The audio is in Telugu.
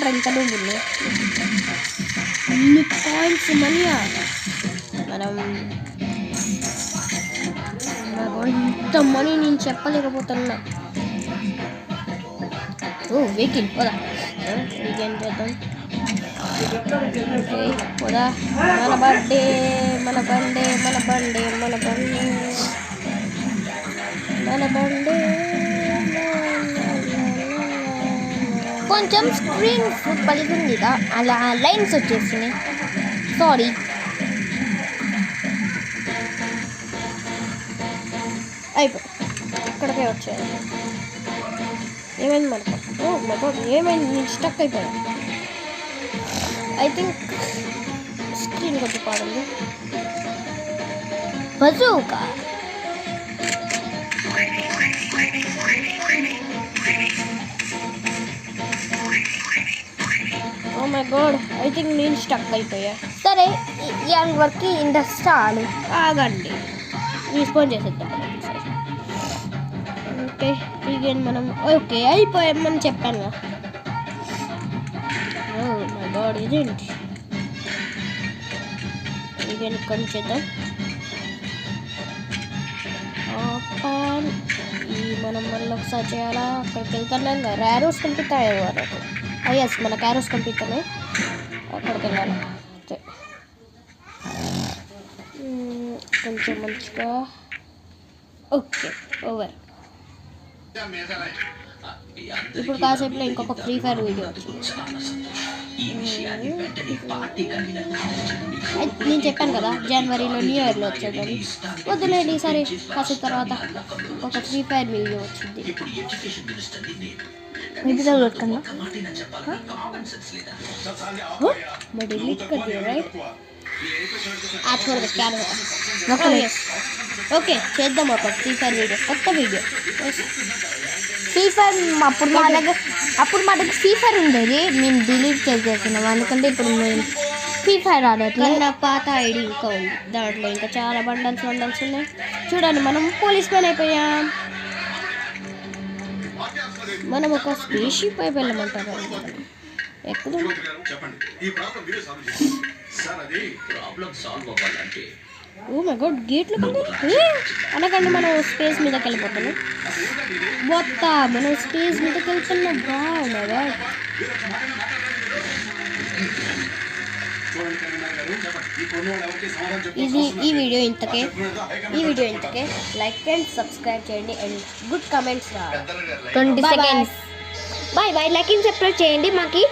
చూడండి ఎంత డబ్బులు అన్ని కాయిన్స్ మనీయా మనం ఇంత మనీ నేను చెప్పలేకపోతున్నా. ఓ వెహికల్ పోదా వీకెండ్ చేద్దాం. పోదా మన బర్త్డే మన బండే మన బండే మన బండే మన బండే. కొంచెం స్క్రీన్ పలికిందిగా అలా లైన్స్ వచ్చేసినాయి. సారీ. అయిపోయి ఇక్కడికే వచ్చాయి. ఏమైంది మనకు? ఓ మగ ఏమైంది? నేను స్టక్ అయిపోయాను. ఐ థింక్ స్క్రీన్ కొట్టి పాడండి. Bazooka oh my god I think నేను స్టక్ అయిపోయా. సరే యంగ్ వర్క్ ఇండస్ట్రీ ఆగండి రెస్పాండ్ చేసేద్దాం. ఓకే బిగిన్ మనం. ఓకే అయిపోయామని చెప్పాను. ఓ మై గాడ్ ఇదేంటి? బిగిన్ ఇక్కడ చేద్దాం. ఈ మనం మళ్ళీ ఒకసారి చేయాలా? అక్కడికి వెళ్తున్నాం కదా, ర్యారోస్ కంపిస్తాయి వరకు. ఎస్ మన క్యారోస్ కంపిస్తున్నాయి, అక్కడికి వెళ్ళాలి. కొంచెం మంచిగా. Okay over. ఇప్పుడు కాసేపులో ఇంకొక ఫ్రీ ఫైర్ వీడియో వచ్చింది. నేను చెప్పాను కదా జనవరిలో న్యూ ఇయర్లో వచ్చేదని. వద్దులేండి ఈసారి కాసేపు తర్వాత ఒక ఫ్రీ ఫైర్ వీడియో వచ్చింది. ఓకే చేద్దాం ఒక ఫ్రీ ఫైర్ వీడియో, కొత్త వీడియో. ఫ్రీ ఫైర్ అప్పుడు మా దగ్గర ఫ్రీ ఫైర్ ఉండేది, మేము డిలీట్ చేసేస్తున్నాం. ఎందుకంటే ఇప్పుడు మేము ఫ్రీ ఫైర్ ఆడట్లేదు. నా పాత ఐడి ఇంకా ఉంది, దాంట్లో ఇంకా చాలా బండల్స్ ఉన్నాయి. చూడండి మనం పోలీస్ మ్యాన్ అయిపోయాం. మనం ఒక స్పేస్ షిప్ పై వెళ్ళమంటారు. ఎక్కడ ఓ మై గాడ్ గేట్లు అనకండి మనం స్పేస్ మీదకి వెళ్ళిపోతున్నాం. మనం స్పేస్ మీదకి వెళ్తున్నాం. బాగా ఈ వీడియో ఇంతకే లైక్ అండ్ సబ్స్క్రైబ్ చేయండి and good comments 20 seconds. Bye like and subscribe చేయండి మాకి.